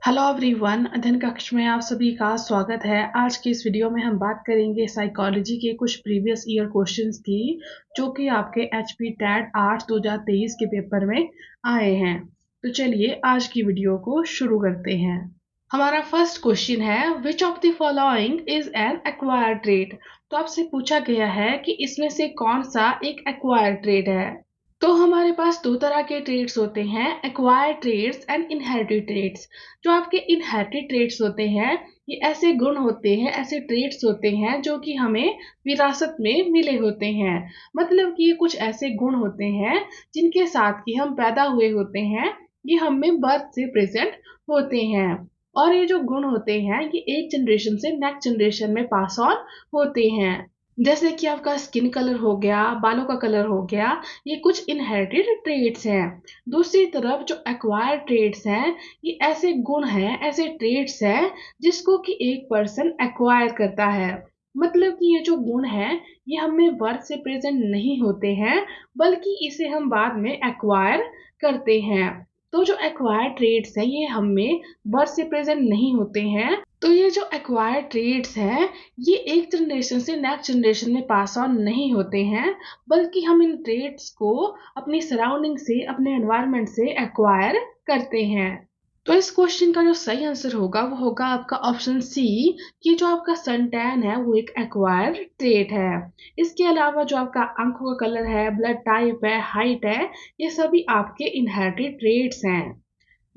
Hello everyone, अध्ययन कक्ष में आप सभी का स्वागत है। आज की इस वीडियो में हम बात करेंगे साइकोलॉजी के कुछ प्रीवियस ईयर क्वेश्चंस की, जो कि आपके एचपी टेट 8 2023 के पेपर में आए हैं। तो चलिए आज की वीडियो को शुरू करते हैं। हमारा फर्स्ट क्वेश्चन है, विच of the following is an acquired trait. तो आपसे पूछा गया है कि इसमें से कौन सा एक एक्वायर्ड ट्रेट है। तो हमारे पास दो तरह के ट्रेड्स होते हैं, acquired traits and inherited traits. जो आपके इनहेरिटेड ट्रेड्स होते हैं, ये ऐसे गुण होते हैं, ऐसे ट्रेड्स होते हैं जो कि हमें विरासत में मिले होते हैं। मतलब कि ये कुछ ऐसे गुण होते हैं जिनके साथ कि हम पैदा हुए होते हैं, ये हम में बर्थ से प्रेजेंट होते हैं। और ये जो गुण होते हैं, ये एक जनरेशन से नेक्स्ट जनरेशन में पास ऑन होते हैं। जैसे कि आपका स्किन कलर हो गया, बालों का कलर हो गया, ये कुछ इनहेरिटेड ट्रेट्स हैं। दूसरी तरफ जो एक्वायर्ड ट्रेट्स हैं, ये ऐसे गुण हैं, ऐसे ट्रेट्स हैं जिसको कि एक पर्सन एक्वायर करता है। मतलब कि ये जो गुण है, ये हमें बर्थ से प्रेजेंट नहीं होते हैं, बल्कि इसे हम बाद में एक्वायर करते हैं। तो जो एक्वायर्ड ट्रेट्स हैं, ये हमें बर्थ से प्रेजेंट नहीं होते हैं। तो ये जो एक्वायर्ड ट्रेट्स हैं, ये एक जनरेशन से नेक्स्ट जनरेशन में पास ऑन नहीं होते हैं, बल्कि हम इन ट्रेड्स को अपनी सराउंडिंग से, अपने एनवायरनमेंट से एक्वायर करते हैं। तो इस क्वेश्चन का जो सही आंसर होगा वो होगा आपका ऑप्शन सी, कि जो आपका सन टैन है वो एक एक्वायर्ड ट्रेट है। इसके अलावा जो आपका आंखों का कलर है, ब्लड टाइप है, हाइट है, ये सभी आपके इनहेरिटेड ट्रेट्स हैं।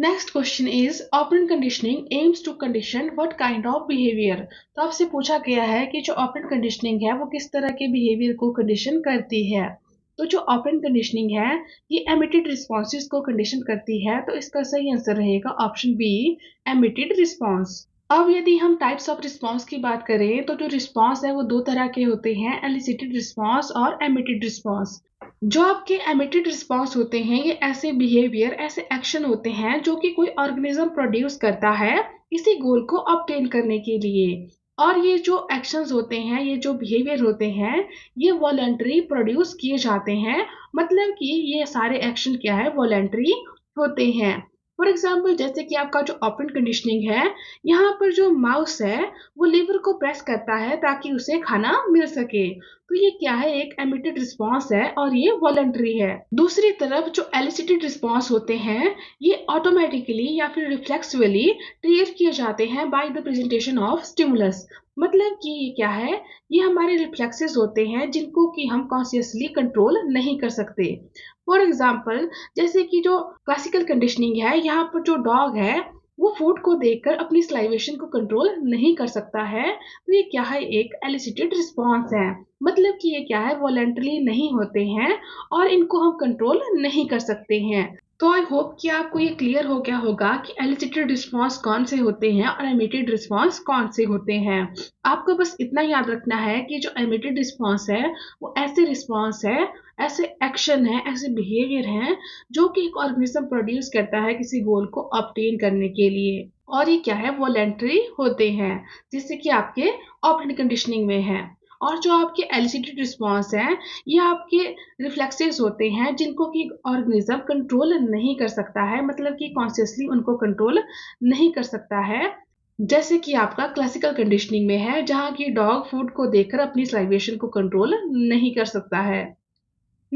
Next question is, operant conditioning aims to condition what kind of behaviour. तो आपसे पूछा गया है कि जो ऑपरेंट कंडीशनिंग है वो किस तरह के बिहेवियर को कंडीशन करती है। तो जो ऑपरेंट कंडीशनिंग है, ये एमिटेड रिस्पॉन्सेज को कंडीशन करती है। तो इसका सही आंसर रहेगा ऑप्शन बी, एमिटेड रिस्पॉन्स। अब यदि हम टाइप्स ऑफ रिस्पॉन्स की बात करें, तो जो रिस्पॉन्स है वो दो तरह के होते हैं, एलिसिटेड रिस्पॉन्स और एमिटेड रिस्पॉन्स। जो आपके एमिटेड रिस्पॉन्स होते हैं, ये ऐसे बिहेवियर, ऐसे एक्शन होते हैं जो कि कोई ऑर्गेनिज्म प्रोड्यूस करता है इसी गोल को ऑब्टेन करने के लिए। और ये जो एक्शंस होते हैं, ये जो बिहेवियर होते हैं, ये वॉलंटरी प्रोड्यूस किए जाते हैं। मतलब कि ये सारे एक्शन क्या है, वॉलंटरी होते हैं। फॉर एग्जाम्पल, जैसे कि आपका जो ऑपरेंट कंडीशनिंग है, यहाँ पर जो माउस है वो लीवर को प्रेस करता है ताकि उसे खाना मिल सके। तो ये क्या है, एक एमिटेड रिस्पॉन्स है और ये वॉलंटरी है। दूसरी तरफ जो एलिसिटेड रिस्पॉन्स होते हैं, ये ऑटोमेटिकली या फिर रिफ्लेक्सिवली ट्रिगर किए जाते हैं by the presentation of stimulus. मतलब कि ये क्या है, ये हमारे रिफ्लेक्सेस होते हैं जिनको कि हम कॉन्शियसली कंट्रोल नहीं कर सकते। फॉर एग्जाम्पल, जैसे कि जो क्लासिकल कंडीशनिंग है, यहाँ पर जो डॉग है वो फूड को देखकर अपनी स्लाइवेशन को कंट्रोल नहीं कर सकता है। तो ये क्या है, एक एलिसिटेड रिस्पॉन्स है। मतलब कि ये क्या है, वॉलंटरी नहीं होते हैं और इनको हम कंट्रोल नहीं कर सकते हैं। तो आई होप कि आपको ये क्लियर हो गया होगा कि एलिसिटेड रिस्पॉन्स कौन से होते हैं और एमिटेड रिस्पॉन्स कौन से होते हैं। आपको बस इतना याद रखना है कि जो एमिटेड रिस्पॉन्स है वो ऐसे रिस्पॉन्स है, ऐसे एक्शन है, ऐसे बिहेवियर हैं जो कि एक ऑर्गेनिज्म प्रोड्यूस करता है किसी गोल को ऑब्टेन करने के लिए। और ये क्या है, वॉलंटरी होते हैं, जिससे कि आपके ऑपरेंट कंडीशनिंग में है। और जो आपके एलिसिटेड रिस्पॉन्स हैं, ये आपके रिफ्लेक्सेस होते हैं जिनको कि ऑर्गेनिज्म कंट्रोल नहीं कर सकता है। मतलब कि कॉन्शियसली उनको कंट्रोल नहीं कर सकता है। जैसे कि आपका क्लासिकल कंडीशनिंग में है, जहाँ की डॉग फूड को देखकर अपनी स्लाइवेशन को कंट्रोल नहीं कर सकता है।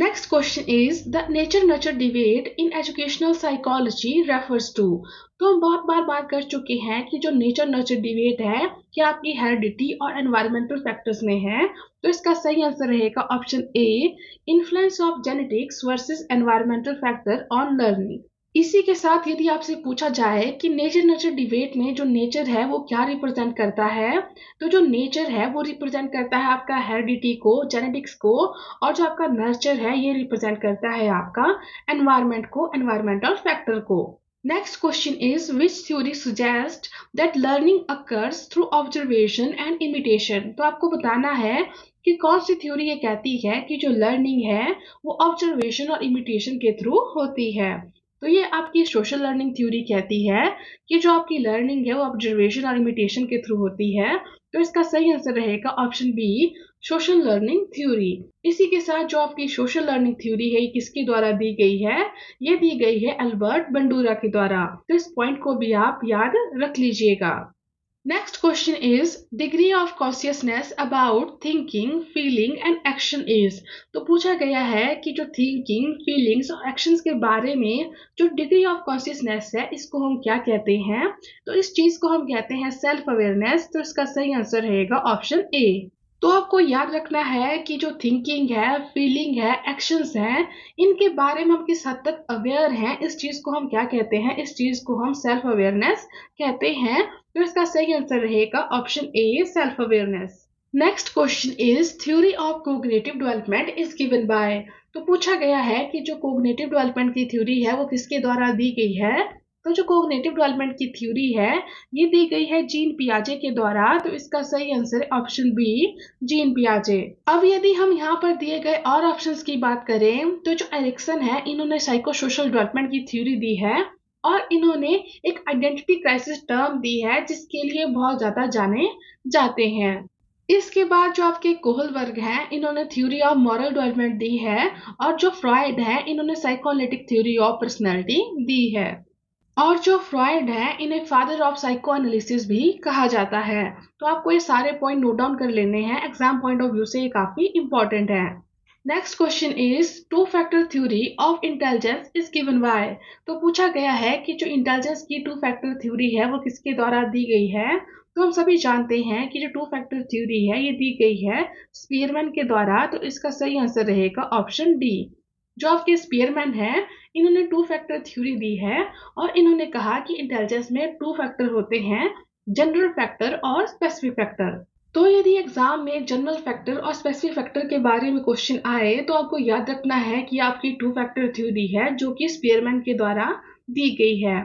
Next question is, the nature-nurture debate in educational psychology refers to। तो हम बहुत बार बात कर चुके हैं कि जो नेचर नर्चर डिबेट है, क्या आपकी हेरिडिटी और एनवायरमेंटल फैक्टर्स में है। तो इसका सही आंसर रहेगा option A, influence of genetics versus environmental factor on learning. इसी के साथ यदि आपसे पूछा जाए कि नेचर नर्चर डिबेट में जो नेचर है वो क्या रिप्रेजेंट करता है, तो जो नेचर है वो रिप्रेजेंट करता है आपका हेरिडिटी को, जेनेटिक्स को। और जो आपका नर्चर है ये रिप्रेजेंट करता है आपका एनवायरनमेंट को, एनवायरमेंटल फैक्टर को। Next question is, which theory suggest that learning occurs through observation and imitation. तो आपको बताना है कि कौन सी थ्योरी ये कहती है कि जो लर्निंग है वो ऑब्जर्वेशन और इमिटेशन के थ्रू होती है। तो ये आपकी सोशल लर्निंग थ्योरी कहती है कि जो आपकी लर्निंग है वो ऑब्जर्वेशन और इमिटेशन के थ्रू होती है। तो इसका सही आंसर रहेगा option B, social learning theory. इसी के साथ जो आपकी सोशल लर्निंग थ्योरी है, ये किसके द्वारा दी गई है? ये दी गई है अल्बर्ट बंडूरा के द्वारा। तो इस पॉइंट को भी आप याद रख लीजिएगा। Next question is degree of consciousness about thinking, feeling and action is। तो पूछा गया है कि जो thinking, feelings और actions के बारे में जो degree of consciousness है, इसको हम क्या कहते हैं? तो इस चीज को हम कहते हैं self awareness। तो इसका सही आंसर रहेगा ऑप्शन ए। तो आपको याद रखना है कि जो थिंकिंग है, फीलिंग है, एक्शंस हैं, इनके बारे में हम किस हद तक अवेयर हैं, इस चीज को हम क्या कहते हैं? इस चीज को हम सेल्फ अवेयरनेस कहते हैं। तो इसका सही आंसर रहेगा option A, self awareness. Next question is theory of cognitive development is given by. तो पूछा गया है कि जो कोग्निटिव डेवलपमेंट की थ्योरी है वो किसके द्वारा दी गई है? तो जो कोग्निटिव डेवलपमेंट की थ्योरी है ये दी गई है जीन पियाजे के द्वारा। तो इसका सही आंसर है ऑप्शन बी, जीन पियाजे। अब यदि हम यहाँ पर दिए गए और ऑप्शंस की बात करें तो जो एरिक्सन है, इन्होंने साइको सोशल डेवलपमेंट की थ्योरी दी है और इन्होंने एक आइडेंटिटी क्राइसिस टर्म दी है जिसके लिए बहुत ज्यादा जाने जाते हैं। इसके बाद जो आपके कोहलबर्ग हैं, इन्होंने थ्योरी ऑफ मॉरल डेवलपमेंट दी है और जो फ्रॉइड है, इन्होंने साइकोएनालिटिक थ्योरी ऑफ पर्सनैलिटी दी है। और जो फ्रॉइड है, इन्हें फादर ऑफ साइको एनालिसिस भी कहा जाता है। तो आपको ये सारे पॉइंट नोट डाउन कर लेने हैं, एग्जाम पॉइंट ऑफ व्यू से ये काफी इंपॉर्टेंट है। Next question is two factor theory of intelligence is given by. तो पूछा गया है कि जो इंटेलिजेंस की टू फैक्टर थ्योरी है वो किसके द्वारा दी गई है? तो हम सभी जानते हैं कि जो टू फैक्टर थ्योरी है ये दी गई है स्पीयरमैन के द्वारा। तो इसका सही आंसर रहेगा ऑप्शन डी। जो आपके स्पीयरमैन है, इन्होंने टू फैक्टर थ्योरी दी है और इन्होंने कहा कि इंटेलिजेंस में टू फैक्टर होते हैं, जनरल फैक्टर और स्पेसिफिक फैक्टर। तो यदि एग्जाम में जनरल फैक्टर और स्पेसिफिक फैक्टर के बारे में क्वेश्चन आए तो आपको याद रखना है कि आपकी टू फैक्टर थ्योरी है जो कि स्पीयरमैन के द्वारा दी गई है।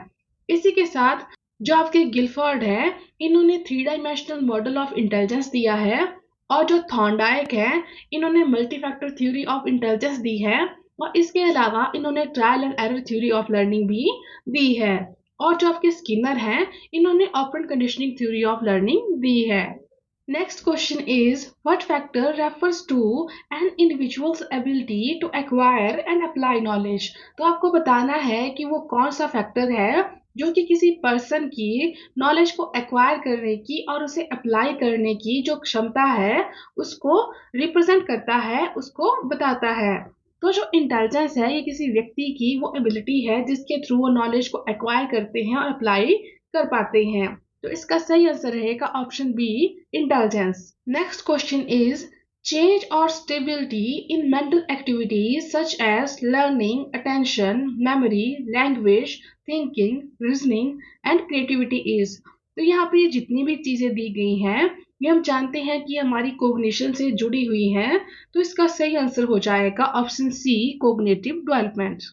इसी के साथ जो आपके गिलफोर्ड है, इन्होंने three dimensional model of intelligence दिया है और जो थॉर्नडाइक है, इन्होंने multi factor theory of intelligence दी है और इसके अलावा इन्होंने trial and error theory of learning भी दी है। और जो आपके स्किनर हैं, इन्होंने operant conditioning theory of learning दी है। Next question is what factor refers to an individual's ability to acquire and apply knowledge। तो आपको बताना है कि वो कौन सा फैक्टर है जो कि किसी पर्सन की नॉलेज को एक्वायर करने की और उसे अप्लाई करने की जो क्षमता है उसको रिप्रेजेंट करता है, उसको बताता है। तो जो इंटेलिजेंस है ये किसी व्यक्ति की वो एबिलिटी है जिसके थ्रू वो नॉलेज को एक्वायर करते हैं और अप्लाई कर पाते हैं। तो इसका सही आंसर रहेगा option B, intelligence. Next question is change और stability in mental activities such as learning, attention, memory, language, thinking, reasoning and creativity is. तो यहाँ पे ये जितनी भी चीजें दी गई हैं ये हम जानते हैं कि हमारी कोग्निशन से जुड़ी हुई हैं। तो इसका सही आंसर हो जाएगा option C, cognitive development.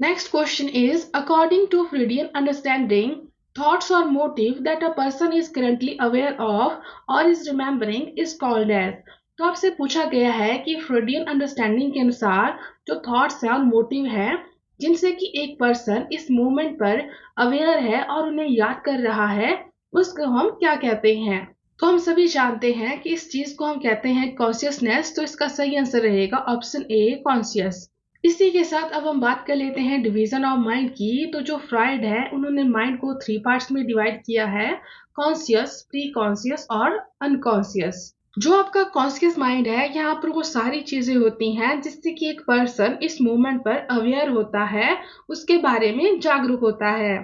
Next question is according to Freudian understanding thoughts or motive that a person is currently aware of or is remembering is called as। तो आपसे पूछा गया है कि फ्रॉइडियन अंडरस्टैंडिंग के अनुसार जो थॉट्स हैं और मोटिव हैं जिनसे कि एक पर्सन इस मोमेंट पर अवेयर है और उन्हें याद कर रहा है, उसको हम क्या कहते हैं? तो हम सभी जानते हैं कि इस चीज को हम कहते हैं कॉन्शियसनेस। तो इसका सही आंसर रहेगा ऑप्शन ए, कॉन्शियस। इसी के साथ अब हम बात कर लेते हैं डिवीजन ऑफ माइंड की। तो जो फ्रॉइड है उन्होंने माइंड को 3 पार्ट्स में डिवाइड किया है, कॉन्शियस, प्री कॉन्शियस और अनकॉन्शियस। जो आपका कॉन्शियस माइंड है यहाँ पर वो सारी चीजें होती हैं जिससे कि एक पर्सन इस मोमेंट पर अवेयर होता है, उसके बारे में जागरूक होता है।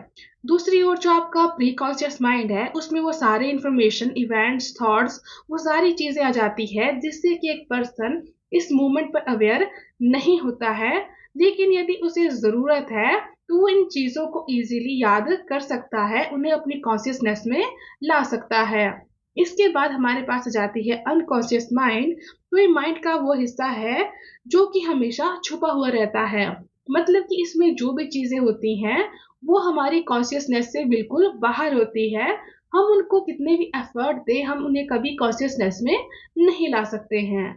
दूसरी ओर जो आपका प्री कॉन्शियस माइंड है उसमें वो सारे इंफॉर्मेशन, इवेंट्स, थॉट्स, वो सारी चीजें आ जाती है जिससे कि एक पर्सन इस मोमेंट पर अवेयर नहीं होता है, लेकिन यदि उसे जरूरत है तो वो इन चीजों को इजीली याद कर सकता है, उन्हें अपनी कॉन्शियसनेस में ला सकता है। इसके बाद हमारे पास आ जाती है अनकॉन्शियस माइंड। तो ये माइंड का वो हिस्सा है जो कि हमेशा छुपा हुआ रहता है, मतलब कि इसमें जो भी चीजें होती हैं वो हमारी कॉन्शियसनेस से बिल्कुल बाहर होती है। हम उनको कितने भी एफर्ट दें, हम उन्हें कभी कॉन्शियसनेस में नहीं ला सकते हैं।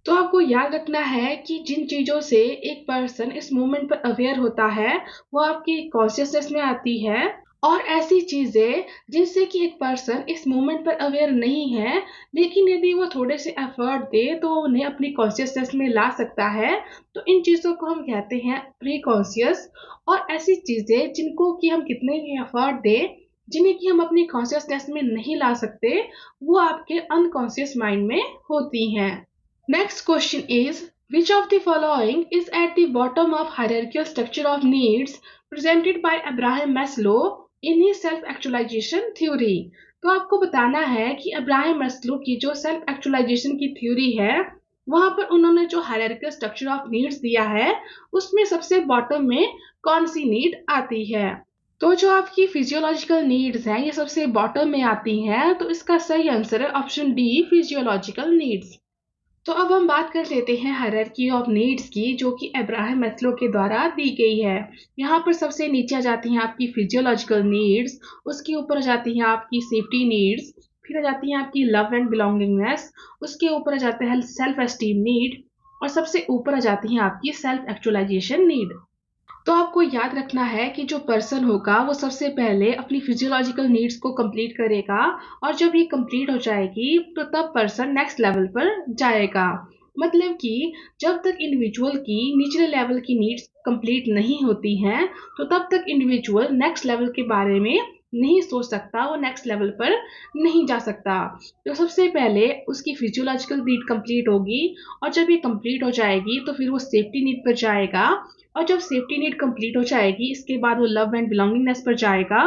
तो आपको याद रखना है कि जिन चीजों से एक पर्सन इस मोमेंट पर अवेयर होता है वो आपकी कॉन्शियसनेस में आती है और ऐसी चीजें जिनसे कि एक पर्सन इस मोमेंट पर अवेयर नहीं है, लेकिन यदि वो थोड़े से एफर्ट दे तो वो उन्हें अपनी कॉन्शियसनेस में ला सकता है। तो इन चीजों को हम कहते हैं प्री कॉन्शियस। और ऐसी चीजें जिनको कि हम कितने भी एफर्ट दें, जिन्हें कि हम अपनी कॉन्शियसनेस में नहीं ला सकते, वो आपके अनकॉन्शियस माइंड में होती हैं। Next question is, which of the following is at the bottom of hierarchical structure of needs presented by Abraham Maslow in his self-actualization theory? तो आपको बताना है कि अब्राहम मैस्लो की जो सेल्फ एक्चुअलाइजेशन की थ्योरी है, वहां पर उन्होंने जो हायरार्किकल स्ट्रक्चर ऑफ नीड्स दिया है, उसमें सबसे बॉटम में कौन सी नीड आती है? तो जो आपकी फिजियोलॉजिकल नीड्स हैं, ये सबसे बॉटम में आती हैं, तो इसका सही आंसर है ऑप्शन डी, फिजियोलॉजिकल नीड्स। तो अब हम बात कर लेते हैं हायरार्की ऑफ नीड्स की, जो कि अब्राहम मैस्लो के द्वारा दी गई है। यहाँ पर सबसे नीचे आ जाती हैं आपकी फिजियोलॉजिकल नीड्स, उसके ऊपर आ जाती हैं आपकी सेफ्टी नीड्स, फिर आ जाती है आपकी लव एंड बिलोंगिंगनेस, उसके ऊपर आ जाता है सेल्फ एस्टीम नीड, और सबसे ऊपर आ जाती है आपकी सेल्फ एक्चुअलाइजेशन नीड। तो आपको याद रखना है कि जो पर्सन होगा वो सबसे पहले अपनी फिजियोलॉजिकल नीड्स को कंप्लीट करेगा, और जब ये कंप्लीट हो जाएगी तो तब पर्सन नेक्स्ट लेवल पर जाएगा। मतलब कि जब तक इंडिविजुअल की निचले लेवल की नीड्स कंप्लीट नहीं होती हैं, तो तब तक इंडिविजुअल नेक्स्ट लेवल के बारे में नहीं सोच सकता, वो नेक्स्ट लेवल पर नहीं जा सकता। तो सबसे पहले उसकी फिजियोलॉजिकल नीड कंप्लीट होगी, और जब ये कंप्लीट हो जाएगी तो फिर वो सेफ्टी नीड पर जाएगा, और जब सेफ्टी नीड कंप्लीट हो जाएगी इसके बाद वो लव एंड बिलोंगिंगनेस पर जाएगा,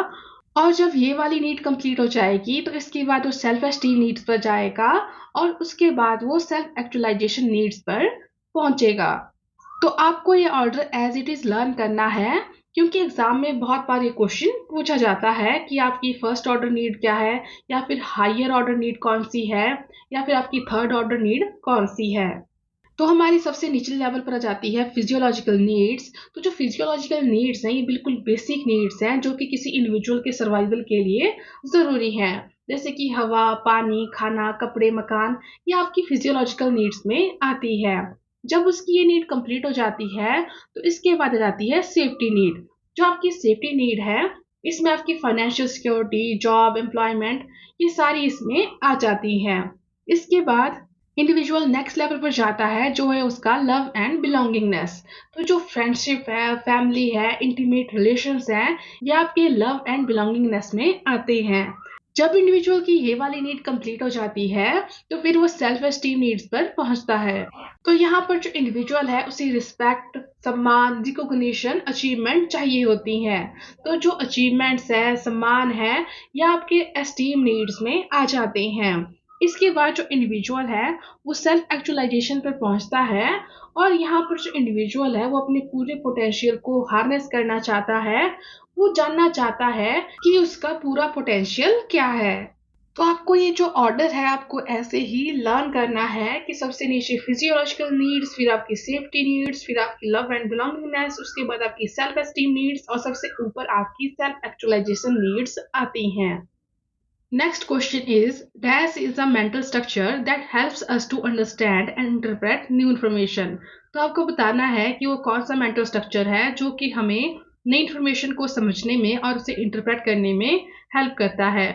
और जब ये वाली नीड कंप्लीट हो जाएगी तो इसके बाद वो सेल्फ एस्टीम नीड्स पर जाएगा, और उसके बाद वो सेल्फ एक्चुअलाइजेशन नीड्स पर पहुंचेगा। तो आपको ये order as it is learn करना है, क्योंकि एग्जाम में बहुत बार ये क्वेश्चन पूछा जाता है कि आपकी फर्स्ट ऑर्डर नीड क्या है, या फिर हायर ऑर्डर नीड कौन सी है, या फिर आपकी थर्ड ऑर्डर नीड कौन सी है। तो हमारी सबसे निचले लेवल पर आ जाती है फिजियोलॉजिकल नीड्स। तो जो फिजियोलॉजिकल नीड्स हैं, ये बिल्कुल बेसिक नीड्स हैं जो कि किसी इंडिविजुअल के सर्वाइवल के लिए ज़रूरी हैं। जैसे कि हवा, पानी, खाना, कपड़े, मकान, ये आपकी फिजियोलॉजिकल नीड्स में आती है। जब उसकी ये नीड कंप्लीट हो जाती है तो इसके बाद आ जाती है सेफ्टी नीड। जो आपकी सेफ्टी नीड है, इसमें आपकी फाइनेंशियल सिक्योरिटी, जॉब, एम्प्लॉयमेंट, ये सारी इसमें आ जाती हैं। इसके बाद इंडिविजुअल नेक्स्ट लेवल पर जाता है, जो है उसका लव एंड बिलोंगिंगनेस। तो जो फ्रेंडशिप है, फैमिली है, इंटीमेट रिलेशंस हैं, ये आपके लव एंड बिलोंगिंगनेस में आते हैं। जब इंडिविजुअल की ये वाली नीड कंप्लीट हो जाती है तो फिर वो सेल्फ एस्टीम नीड्स पर पहुंचता है। तो यहाँ पर जो इंडिविजुअल है उसे रिस्पेक्ट, सम्मान, रिकॉग्निशन, अचीवमेंट चाहिए होती हैं। तो जो अचीवमेंट्स है, सम्मान है, ये आपके एस्टीम नीड्स में आ जाते हैं। इसके बाद जो इंडिविजुअल है वो सेल्फ एक्चुअलाइजेशन पर पहुंचता है, और यहाँ पर जो इंडिविजुअल है वो अपने पूरे पोटेंशियल को हार्नेस करना चाहता है। वो जानना चाहता है कि उसका पूरा पोटेंशियल क्या है। तो आपको ये जो ऑर्डर है आपको ऐसे ही लर्न करना है कि सबसे नीचे फिजियोलॉजिकल नीड्स, फिर आपकी सेफ्टी नीड्स, फिर आपकी लव एंड बिलोंगिंगनेस, उसके बाद आपकी सेल्फ एस्टीम नीड्स, और सबसे ऊपर आपकी सेल्फ एक्चुअलाइजेशन नीड्स आती हैं। Next question is, dash is a mental structure that helps us to understand and interpret new information. तो आपको बताना है कि वो कौन सा मेंटल स्ट्रक्चर है जो कि हमें नई इंफॉर्मेशन को समझने में और उसे इंटरप्रेट करने में हेल्प करता है।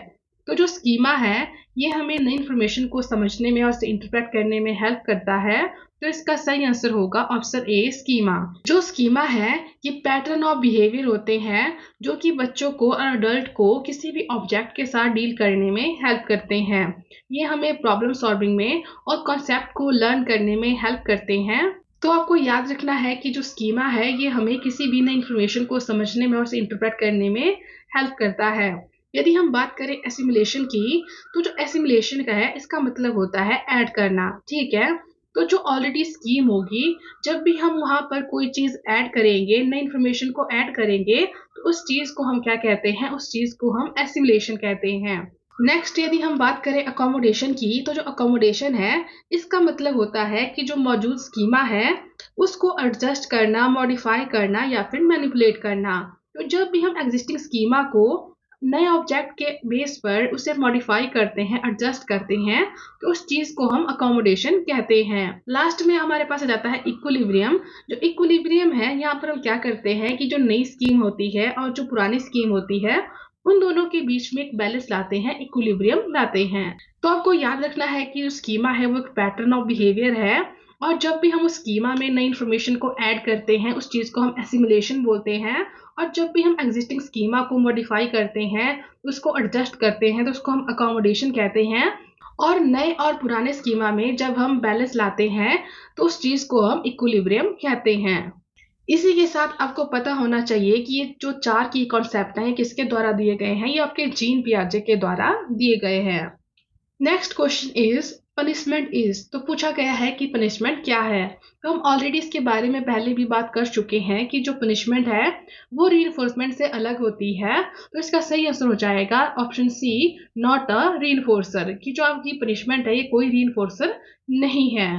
तो जो स्कीमा है, ये हमें नई इंफॉर्मेशन को समझने में और उसे इंटरप्रेट करने में हेल्प करता है। तो इसका सही आंसर होगा ऑप्शन ए, स्कीमा। जो स्कीमा है, ये पैटर्न ऑफ बिहेवियर होते हैं जो कि बच्चों को और अडल्ट को किसी भी ऑब्जेक्ट के साथ डील करने में हेल्प करते हैं। ये हमें प्रॉब्लम सॉल्विंग में और कॉन्सेप्ट को लर्न करने में हेल्प करते हैं। तो आपको याद रखना है कि जो स्कीमा है ये हमें किसी भी नई इंफॉर्मेशन को समझने में और उसे इंटरप्रेट करने में हेल्प करता है। यदि हम बात करें एसिमुलेशन की, तो जो एसिमुलेशन का है इसका मतलब होता है ऐड करना, ठीक है। तो जो ऑलरेडी स्कीम होगी, जब भी हम वहां पर कोई चीज ऐड करेंगे, नई इंफॉर्मेशन को ऐड करेंगे, तो उस चीज को हम क्या कहते हैं, उस चीज को हम एसिमुलेशन कहते हैं। नेक्स्ट यदि हम बात करें अकोमोडेशन की, तो जो अकोमोडेशन है इसका मतलब होता है कि जो मौजूद स्कीमा है उसको एडजस्ट करना, मॉडिफाई करना या फिर मैनिपुलेट करना। तो जब भी हम एग्जिस्टिंग स्कीमा को नए ऑब्जेक्ट के बेस पर उसे मॉडिफाई करते हैं, एडजस्ट करते हैं, तो उस चीज को हम अकोमोडेशन कहते हैं। लास्ट में हमारे पास आ जाता है इक्विलिब्रियम। जो इक्विलिब्रियम है, यहाँ पर हम क्या करते हैं कि जो नई स्कीम होती है और जो पुरानी स्कीम होती है उन दोनों के बीच में एक बैलेंस लाते हैं, इक्विलिब्रियम लाते हैं। तो आपको याद रखना है कि जो स्कीमा है वो एक पैटर्न ऑफ बिहेवियर है, और जब भी हम उस स्कीमा में नई इन्फॉर्मेशन को ऐड करते हैं उस चीज़ को हम एसिमिलेशन बोलते हैं, और जब भी हम एग्जिस्टिंग स्कीमा को मॉडिफाई करते हैं, उसको एडजस्ट करते हैं, तो उसको हम अकोमोडेशन कहते हैं। और नए और पुराने स्कीमा में जब हम बैलेंस लाते हैं तो उस चीज़ को हम इक्विलिब्रियम कहते हैं। इसी के साथ आपको पता होना चाहिए कि ये जो 4 की कॉन्सेप्ट हैं किसके द्वारा दिए गए हैं, ये आपके जीन पियाजे के द्वारा दिए गए हैं। Next question is punishment is, तो पूछा गया है कि पनिशमेंट क्या है। तो हम ऑलरेडी इसके बारे में पहले भी बात कर चुके हैं कि जो पनिशमेंट है वो रीइंफोर्समेंट से अलग होती है। तो इसका सही आंसर हो जाएगा ऑप्शन सी, नॉट अ रीइंफोर्सर, कि जो आपकी पनिशमेंट है ये कोई रीइंफोर्सर नहीं है।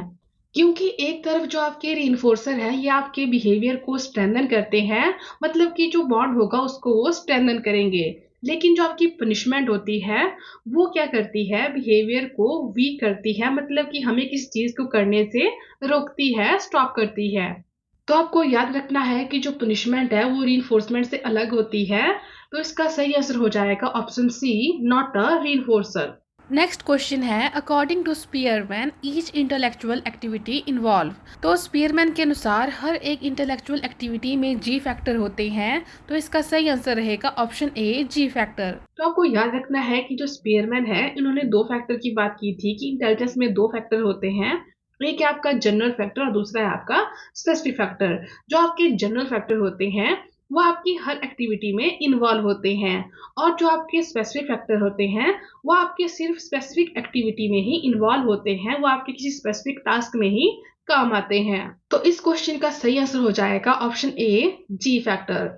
क्योंकि एक तरफ जो आपके रीइंफोर्सर है ये आपके बिहेवियर को स्ट्रेंथन करते हैं, मतलब कि जो बॉन्ड होगा उसको वो स्ट्रेंथन करेंगे। लेकिन जो आपकी पनिशमेंट होती है वो क्या करती है, बिहेवियर को वीक करती है, मतलब कि हमें किसी चीज को करने से रोकती है, स्टॉप करती है। तो आपको याद रखना है कि जो पनिशमेंट है वो रीइंफोर्समेंट से अलग होती है। तो इसका सही आंसर हो जाएगा option C, not a reinforcer. Next question है according to Spearman each intellectual activity involve, तो स्पीयरमैन के अनुसार हर एक इंटेलेक्चुअल एक्टिविटी में जी फैक्टर होते हैं। तो इसका सही आंसर रहेगा ऑप्शन ए, जी फैक्टर। तो आपको याद रखना है कि जो स्पीयरमैन है इन्होंने दो फैक्टर की बात की थी कि इंटेलिजेंस में दो फैक्टर होते हैं, एक है आपका जनरल फैक्टर और दूसरा है आपका स्पेसिफिक फैक्टर। जो आपके जनरल फैक्टर होते हैं वो आपकी हर एक्टिविटी में इन्वॉल्व होते हैं, और जो आपके स्पेसिफिक फैक्टर होते हैं वो आपके सिर्फ स्पेसिफिक एक्टिविटी में ही इन्वॉल्व होते हैं, वो आपके किसी स्पेसिफिक टास्क में ही काम आते हैं। तो इस क्वेश्चन का सही आंसर हो जाएगा option A, G factor.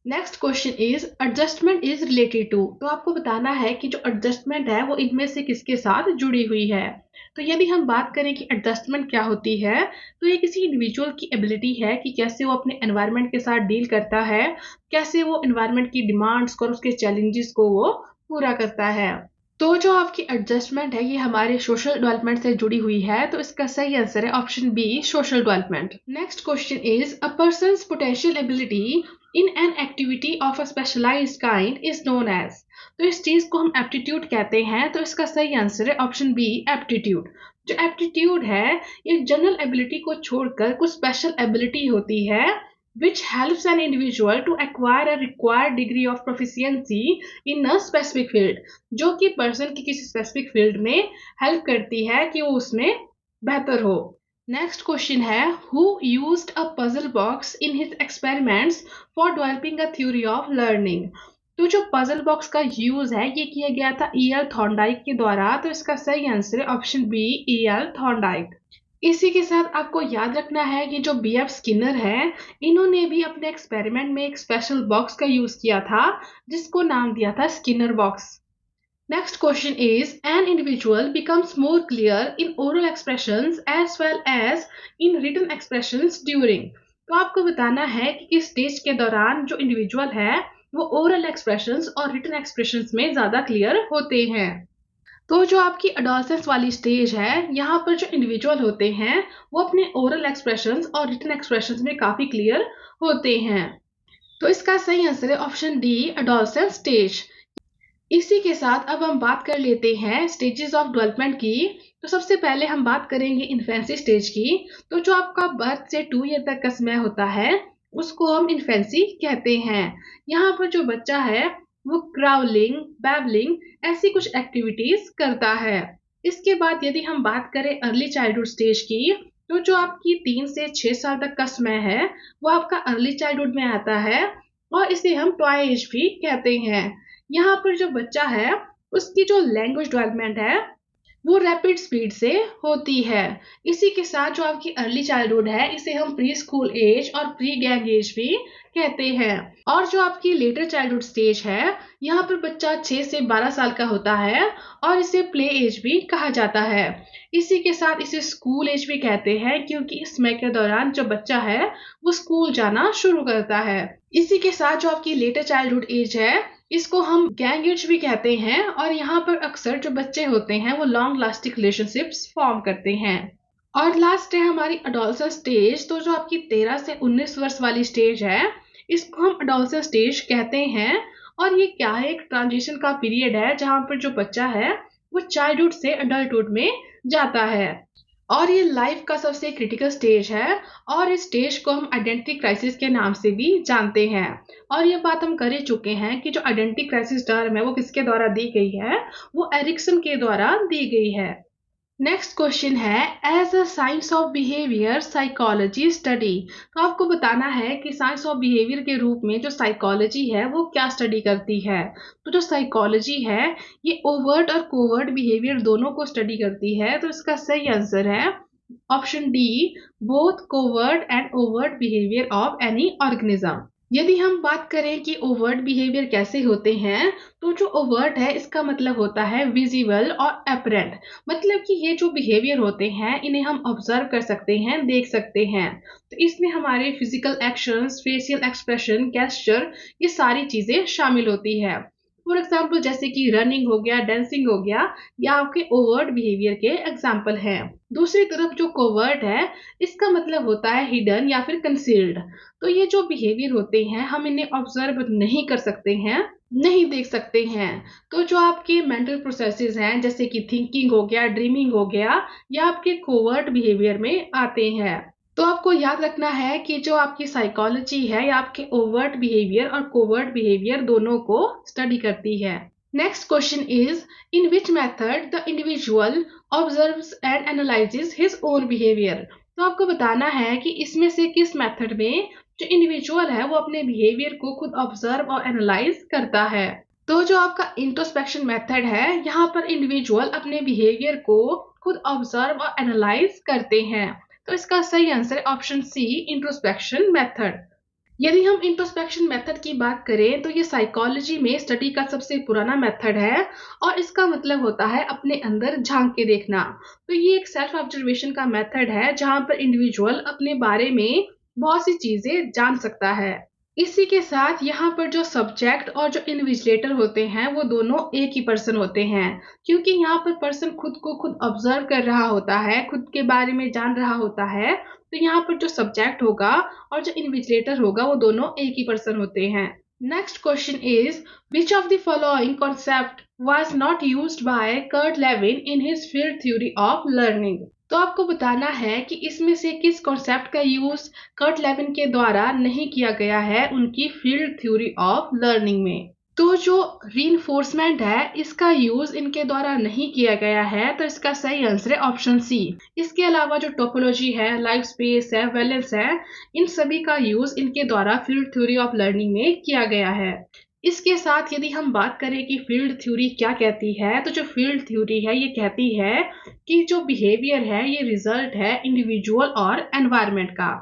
Next question is adjustment is related to, तो आपको बताना है कि जो एडजस्टमेंट है वो इनमें से किसके साथ जुड़ी हुई है। तो यदि हम बात करें कि एडजस्टमेंट क्या होती है, तो ये किसी इंडिविजुअल की एबिलिटी है कि कैसे वो अपने एनवायरनमेंट के साथ डील करता है, कैसे वो एनवायरनमेंट की डिमांड्स को और उसके चैलेंजेस को वो पूरा करता है। तो जो आपकी एडजस्टमेंट है ये हमारे सोशल डेवलपमेंट से जुड़ी हुई है, तो इसका सही आंसर है option B, social development. Next question is a person's potential ability in an activity of a specialised kind is known as, तो इस चीज को हम एप्टीट्यूड कहते हैं। तो इसका सही आंसर है ऑप्शन बी, एप्टीट्यूड। जो एप्टीट्यूड है ये जनरल एबिलिटी को छोड़कर कुछ स्पेशल एबिलिटी होती है which helps an individual to acquire a required degree of proficiency in a specific field, जो कि पर्सन की किसी स्पेसिफिक फील्ड में हेल्प करती है कि वो उसमें बेहतर हो। नेक्स्ट क्वेश्चन है who used a puzzle box in his experiments for developing a theory of learning, तो जो पजल बॉक्स का यूज है ये किया गया था E.L. थॉर्नडाइक के द्वारा। तो इसका सही आंसर है ऑप्शन बी, E.L. थॉर्नडाइक। इसी के साथ आपको याद रखना है कि जो B.F. स्किनर है इन्होंने भी अपने एक्सपेरिमेंट में एक स्पेशल बॉक्स का यूज किया था जिसको नाम दिया था Skinner box. Next question is an individual becomes more clear in oral expressions as well as in written expressions during, तो आपको बताना है कि किस स्टेज के दौरान जो इंडिविजुअल है वो ओरल एक्सप्रेशंस और रिटन एक्सप्रेशंस में ज्यादा क्लियर होते हैं। तो जो आपकी अडोलसेंस वाली स्टेज है यहाँ पर जो इंडिविजुअल होते हैं वो अपने ओरल एक्सप्रेशंस और रिटन एक्सप्रेशंस में काफी क्लियर होते हैं। तो इसका सही आंसर है ऑप्शन डी, अडोलसेंस स्टेज। इसी के साथ अब हम बात कर लेते हैं स्टेजेस ऑफ डेवलपमेंट की। तो सबसे पहले हम बात करेंगे इन्फेंसी स्टेज की। तो जो आपका बर्थ से 2 ईयर तक का समय होता है उसको हम इन्फेंसी कहते हैं। यहाँ पर जो बच्चा है वो क्राउलिंग, बैबलिंग ऐसी कुछ एक्टिविटीज करता है। इसके बाद यदि हम बात करें अर्ली चाइल्डहुड स्टेज की, तो जो आपकी 3 से 6 साल तक का समय है वो आपका अर्ली चाइल्डहुड में आता है, और इसे हम टॉय एज भी कहते हैं। यहाँ पर जो बच्चा है उसकी जो लैंग्वेज डेवलपमेंट है वो रैपिड स्पीड से होती है। इसी के साथ जो आपकी अर्ली चाइल्डहुड है इसे हम प्री स्कूल एज और प्री गैंग एज भी कहते हैं। और जो आपकी लेटर चाइल्डहुड स्टेज है यहाँ पर बच्चा 6 से 12 साल का होता है और इसे प्ले एज भी कहा जाता है। इसी के साथ इसे स्कूल एज भी कहते हैं क्योंकि इस समय के दौरान जो बच्चा है वो स्कूल जाना शुरू करता है। इसी के साथ जो आपकी लेटर चाइल्डहुड एज है इसको हम गैंग एज भी कहते हैं, और यहाँ पर अक्सर जो बच्चे होते हैं वो लॉन्ग लास्टिंग रिलेशनशिप्स फॉर्म करते हैं। और लास्ट है हमारी अडोलसेंस स्टेज। तो जो आपकी 13 से 19 वर्ष वाली स्टेज है इसको हम अडोलसेंस स्टेज कहते हैं, और ये क्या है, एक ट्रांजिशन का पीरियड है जहाँ पर जो बच्चा है वो चाइल्डहुड से अडल्टहुड में जाता है। और ये लाइफ का सबसे क्रिटिकल स्टेज है और इस स्टेज को हम आइडेंटिटी क्राइसिस के नाम से भी जानते हैं। और ये बात हम कर ही चुके हैं कि जो आइडेंटिटी क्राइसिस टर्म है वो किसके द्वारा दी गई है, वो एरिक्सन के द्वारा दी गई है। नेक्स्ट क्वेश्चन है, as a science of behaviour psychology study. तो आपको बताना है कि साइंस ऑफ बिहेवियर के रूप में जो साइकोलॉजी है वो क्या स्टडी करती है। तो जो साइकोलॉजी है ये ओवर्ट और कोवर्ट बिहेवियर दोनों को स्टडी करती है। तो इसका सही आंसर है option D, both covert and overt behaviour of any organism. यदि हम बात करें कि ओवर्ट बिहेवियर कैसे होते हैं, तो जो ओवर्ट है इसका मतलब होता है विजिबल और एपरेंट। मतलब कि ये जो बिहेवियर होते हैं इन्हें हम ऑब्जर्व कर सकते हैं, देख सकते हैं। तो इसमें हमारे physical actions, facial expression, gesture, ये सारी चीजें शामिल होती है। फॉर एग्जाम्पल जैसे कि रनिंग हो गया, डांसिंग हो गया, या आपके ओवर्ट बिहेवियर के एग्जाम्पल हैं। दूसरी तरफ जो कोवर्ट है इसका मतलब होता है हिडन या फिर कंसील्ड। तो ये जो बिहेवियर होते हैं हम इन्हें ऑब्जर्व नहीं कर सकते हैं, नहीं देख सकते हैं। तो जो आपके मेंटल प्रोसेसेस हैं जैसे कि थिंकिंग हो गया, ड्रीमिंग हो गया, या आपके कोवर्ट बिहेवियर में आते हैं। तो आपको याद रखना है कि जो आपकी साइकोलॉजी है या आपके ओवर्ट बिहेवियर और कोवर्ट बिहेवियर दोनों को स्टडी करती है। Next question is, in which method the individual observes and analyses his own behaviour. तो आपको बताना है कि इसमें से किस मेथड में जो इंडिविजुअल है वो अपने बिहेवियर को खुद ऑब्जर्व और एनालाइज करता है। तो जो आपका इंट्रोस्पेक्शन मेथड है यहाँ पर इंडिविजुअल अपने बिहेवियर को खुद ऑब्जर्व और एनालाइज करते हैं। तो इसका सही आंसर है ऑप्शन सी, इंट्रोस्पेक्शन मेथड। यदि हम इंट्रोस्पेक्शन मेथड की बात करें तो ये साइकोलॉजी में स्टडी का सबसे पुराना मेथड है और इसका मतलब होता है अपने अंदर झांक के देखना। तो ये एक सेल्फ ऑब्जर्वेशन का मेथड है जहां पर इंडिविजुअल अपने बारे में बहुत सी चीजें जान सकता है। इसी के साथ यहाँ पर जो सब्जेक्ट और जो इन्विजिलेटर होते हैं वो दोनों एक ही पर्सन होते हैं, क्योंकि यहाँ पर पर्सन खुद को खुद ऑब्जर्व कर रहा होता है, खुद के बारे में जान रहा होता है। तो यहाँ पर जो सब्जेक्ट होगा और जो इन्विजिलेटर होगा वो दोनों एक ही पर्सन होते हैं। Next question is, which of the following concept was not used by Kurt Lewin in his field theory of learning. तो आपको बताना है कि इसमें से किस कॉन्सेप्ट का यूज कर्ट लेविन के द्वारा नहीं किया गया है उनकी फील्ड थ्योरी ऑफ लर्निंग में। तो जो रीइंफोर्समेंट है इसका यूज इनके द्वारा नहीं किया गया है। तो इसका सही आंसर है ऑप्शन सी। इसके अलावा जो टोपोलॉजी है, लाइफ स्पेस है, वैलेंस है, इन सभी का यूज इनके द्वारा फील्ड थ्योरी ऑफ लर्निंग में किया गया है। इसके साथ यदि हम बात करें कि फील्ड थ्योरी क्या कहती है, तो जो फील्ड थ्योरी है ये कहती है कि जो बिहेवियर है ये रिजल्ट है इंडिविजुअल और एनवायरनमेंट का।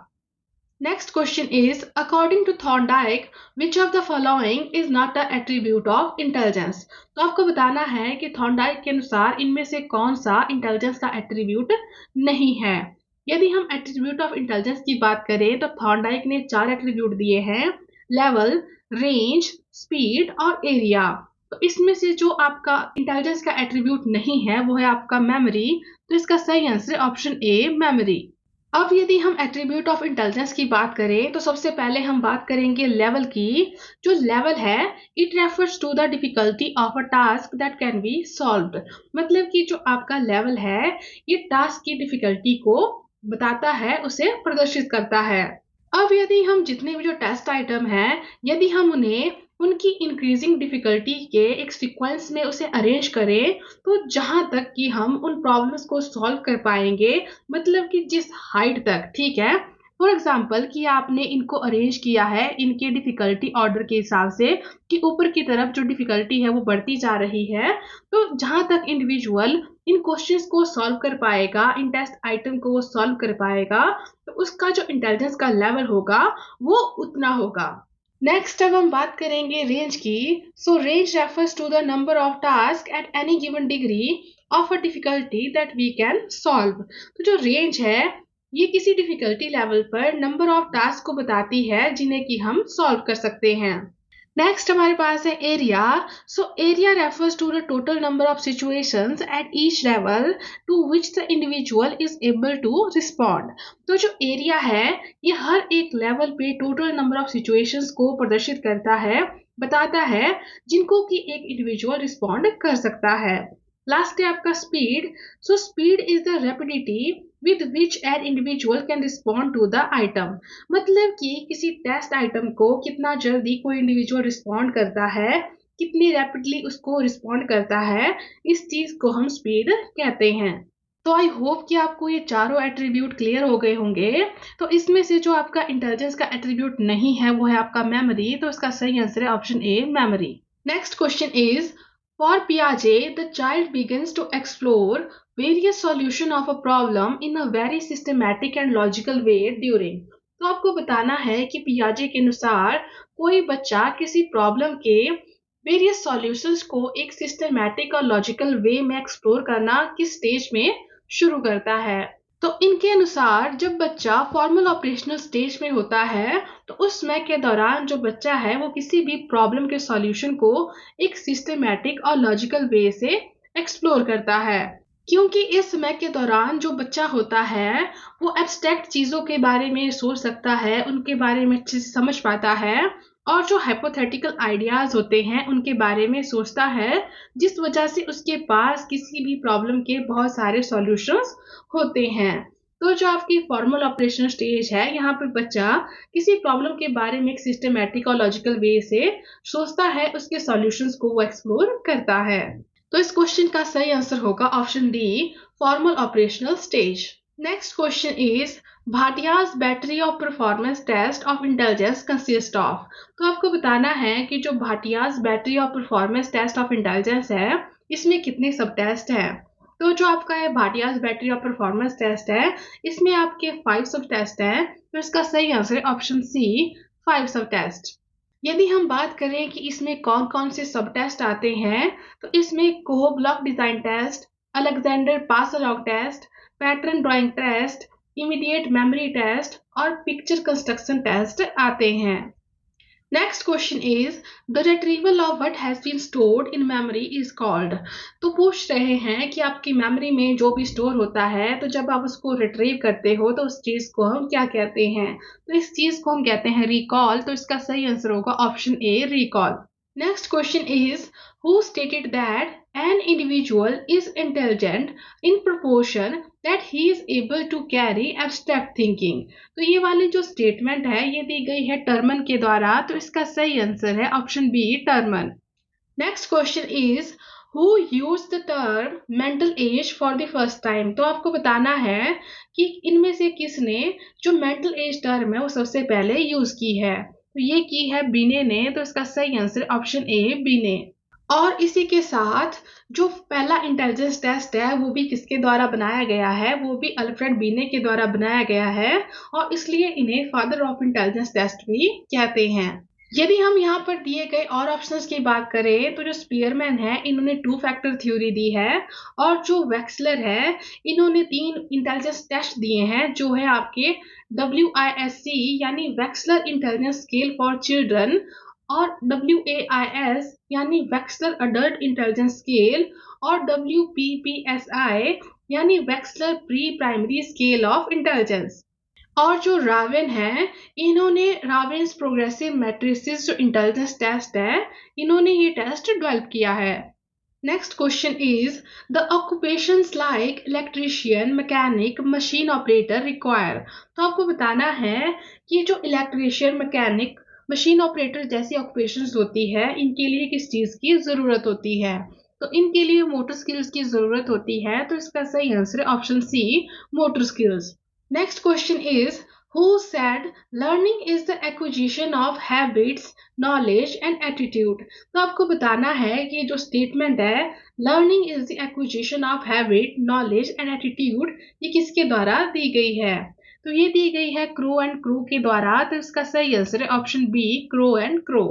Next question is, according to Thorndike which of the following is not a attribute of intelligence. तो आपको बताना है कि थॉर्नडाइक के अनुसार इनमें से कौन सा इंटेलिजेंस का एट्रीब्यूट नहीं है। यदि हम एट्रीब्यूट ऑफ इंटेलिजेंस की बात करें तो थॉर्नडाइक ने 4 एट्रीब्यूट दिए हैं, लेवल, रेंज, स्पीड और एरिया। तो इसमें से जो आपका इंटेलिजेंस का एट्रीब्यूट नहीं है वो है आपका मेमोरी। तो इसका सही आंसर है ऑप्शन ए, मेमोरी। अब यदि हम एट्रीब्यूट ऑफ इंटेलिजेंस की बात करें तो सबसे पहले हम बात करेंगे लेवल की। जो लेवल है it refers to the difficulty of a task that can be solved. मतलब कि जो आपका लेवल है ये टास्क की डिफिकल्टी को बताता है, उसे प्रदर्शित करता है। अब यदि हम जितने भी जो टेस्ट आइटम हैं यदि हम उन्हें उनकी इंक्रीजिंग डिफिकल्टी के एक सीक्वेंस में उसे अरेंज करें तो जहां तक कि हम उन प्रॉब्लम्स को सॉल्व कर पाएंगे, मतलब कि जिस हाइट तक, ठीक है। फॉर एग्जाम्पल कि आपने इनको अरेंज किया है इनके डिफिकल्टी ऑर्डर के हिसाब से कि ऊपर की तरफ जो डिफिकल्टी है वो बढ़ती जा रही है। तो जहां तक इंडिविजुअल इन क्वेश्चंस को सॉल्व कर पाएगा, इन टेस्ट आइटम को वो सॉल्व कर पाएगा, तो उसका जो इंटेलिजेंस का लेवल होगा वो उतना होगा। नेक्स्ट अब हम बात करेंगे रेंज की। So range refers to the number of task at any given degree of a difficulty that we can solve. तो जो रेंज है ये किसी डिफिकल्टी लेवल पर नंबर ऑफ टास्क को बताती है जिन्हें कि हम सॉल्व कर सकते हैं। नेक्स्ट हमारे पास है area. So area refers to the total number of situations at each level to which the individual is able to respond. तो जो एरिया है ये हर एक लेवल पे टोटल नंबर ऑफ सिचुएशंस को प्रदर्शित करता है बताता है जिनको कि एक इंडिविजुअल रिस्पॉन्ड कर सकता है। लास्ट है आपका speed. So speed is the rapidity with which an individual can respond to the item. मतलब कि किसी टेस्ट आइटम को कितना जल्दी कोई इंडिविजुअल रिस्पॉन्ड करता है, कितनी रैपिडली उसको रिस्पॉन्ड करता है, इस चीज को हम स्पीड कहते हैं। तो आई होप कि आपको ये चारों एट्रीब्यूट क्लियर हो गए होंगे। तो इसमें से जो आपका इंटेलिजेंस का एट्रीब्यूट नहीं है वो है आपका मेमोरी, तो इसका सही आंसर है option A, memory. Next question is, for पियाजे the child begins to explore various solution of a problem in a very systematic and logical way during। तो आपको बताना है कि पियाजे के अनुसार कोई बच्चा किसी प्रॉब्लम के वेरियस सॉल्यूशंस को एक सिस्टमैटिक और लॉजिकल वे में एक्सप्लोर करना किस स्टेज में शुरू करता है। तो इनके अनुसार जब बच्चा फॉर्मल ऑपरेशनल स्टेज में होता है तो उस समय के दौरान जो बच्चा है वो किसी भी प्रॉब्लम के सॉल्यूशन को एक सिस्टमैटिक और लॉजिकल वे से एक्सप्लोर करता है। क्योंकि इस समय के दौरान जो बच्चा होता है वो एब्स्ट्रैक्ट चीज़ों के बारे में सोच सकता है, उनके बारे में अच्छे से समझ पाता है और जो हाइपोथेटिकल आइडियाज होते हैं उनके बारे में सोचता है, जिस वजह से उसके पास किसी भी प्रॉब्लम के बहुत सारे सॉल्यूशंस होते हैं। तो जो आपकी फॉर्मल ऑपरेशन स्टेज है यहाँ पर बच्चा किसी प्रॉब्लम के बारे में एक सिस्टमैटिक और लॉजिकल वे से सोचता है, उसके सॉल्यूशंस को वो एक्सप्लोर करता है। तो इस क्वेश्चन का सही आंसर होगा option D, formal operational stage. Next question is, Bhatia's battery of performance test of intelligence consist of. तो आपको बताना है कि जो Bhatia's battery of performance test of intelligence है इसमें कितने सब टेस्ट हैं। तो जो आपका है Bhatia's battery of performance test है इसमें आपके 5 सब टेस्ट हैं, तो इसका सही आंसर ऑप्शन सी, 5 सब टेस्ट। यदि हम बात करें कि इसमें कौन कौन से सब टेस्ट आते हैं तो इसमें Kohs block design test, Alexander passalong test, pattern drawing test, immediate memory test और पिक्चर कंस्ट्रक्शन टेस्ट आते हैं। Next question is, the retrieval of what has been stored in memory is called. तो पूछ रहे हैं कि आपकी मेमोरी में जो भी स्टोर होता है तो जब आप उसको रिट्रीव करते हो तो उस चीज को हम क्या कहते हैं। तो इस चीज को हम कहते हैं रिकॉल, तो इसका सही आंसर होगा option A, recall. Next question is, who stated that an individual is intelligent in proportion that he is able to carry abstract thinking। तो ये वाली जो स्टेटमेंट है ये दी गई है टर्मन के द्वारा, तो इसका सही आंसर है option B, Terman. Next question is, who use the term mental age for the first time. तो आपको बताना है कि इनमें से किसने जो मेंटल एज टर्म है वो सबसे पहले यूज की है। तो ये की है बिने ने, तो इसका सही आंसर ऑप्शन ए, बिने। और इसी के साथ जो पहला इंटेलिजेंस टेस्ट है वो भी किसके द्वारा बनाया गया है, वो भी अल्फ्रेड बिने के द्वारा बनाया गया है और इसलिए इन्हें फादर ऑफ इंटेलिजेंस टेस्ट भी कहते हैं। यदि हम यहाँ पर दिए गए और ऑप्शंस की बात करें तो जो स्पीयरमैन है इन्होंने 2 फैक्टर थ्योरी दी है और जो वेक्सलर है इन्होंने 3 इंटेलिजेंस टेस्ट दिए हैं, जो है आपके WISC यानी Wechsler intelligence scale for children और WAIS यानी वेक्सलर अडल्ट इंटेलिजेंस स्केल और WPPSI यानी Wechsler pre primary scale of intelligence. और जो रावेन है इन्होंने रावेन्स प्रोग्रेसिव मैट्रिसेस जो इंटेलिजेंस टेस्ट है इन्होंने ये टेस्ट डेवलप किया है। Next question is, the occupations like electrician, mechanic, machine operator require. तो आपको बताना है कि जो इलेक्ट्रीशियन, मैकेनिक, मशीन ऑपरेटर जैसी ऑक्यूपेशंस होती है इनके लिए किस चीज़ की ज़रूरत होती है। तो इनके लिए मोटर स्किल्स की ज़रूरत होती है, तो इसका सही आंसर है option C, motor skills. Next question is, who said learning is the acquisition of habits, knowledge and attitude. तो आपको बताना है कि जो स्टेटमेंट है learning is the acquisition of habit, knowledge and attitude ये किसके द्वारा दी गई है। तो ये दी गई है क्रो एंड क्रो के द्वारा, तो इसका सही आंसर है option B, crow and crow.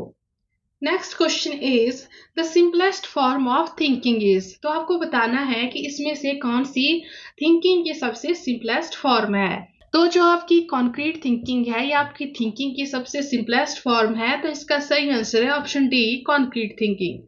Next question is, the simplest form of thinking is. तो आपको बताना है कि इसमें से कौन सी थिंकिंग की सबसे सिंपलेस्ट फॉर्म है। तो जो आपकी कॉन्क्रीट थिंकिंग है या आपकी थिंकिंग की सबसे सिंपलेस्ट फॉर्म है, तो इसका सही आंसर है option D, concrete thinking.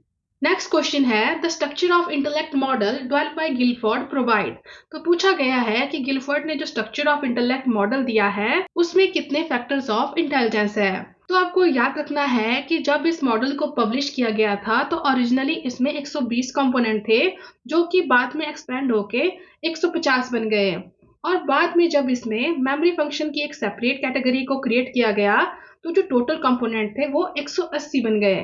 Next question है, the structure of intellect model developed by Guilford provide. तो पूछा गया है कि गिलफोर्ड ने जो स्ट्रक्चर ऑफ इंटेलेक्ट मॉडल दिया है उसमें कितने फैक्टर्स ऑफ इंटेलिजेंस है। तो आपको याद रखना है कि जब इस मॉडल को पब्लिश किया गया था तो ओरिजिनली इसमें 120 कंपोनेंट थे, जो कि बाद में एक्सपेंड होके 150 बन गए। और बाद में जब इसमें मेमोरी फंक्शन की एक सेपरेट कैटेगरी को क्रिएट किया गया, तो जो टोटल कंपोनेंट थे वो 180 बन गए।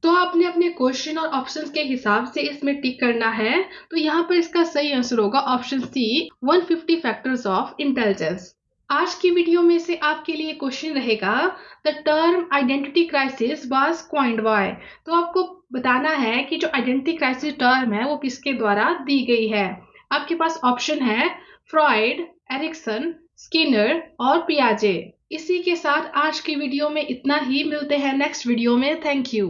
तो आपने अपने क्वेश्चन और ऑप्शंस के हिसाब से इसमें टिक करना है। तो यहाँ पर इसका सही आंसर होगा option C, 150 factors of intelligence. आज की वीडियो में से आपके लिए क्वेश्चन रहेगा, the term identity crisis was coined by. तो आपको बताना है कि जो आइडेंटिटी क्राइसिस टर्म है वो किसके द्वारा दी गई है। आपके पास ऑप्शन है फ्रॉइड, एरिक्सन, स्किनर और पियाजे। इसी के साथ आज की वीडियो में इतना ही। मिलते हैं नेक्स्ट वीडियो में। Thank you.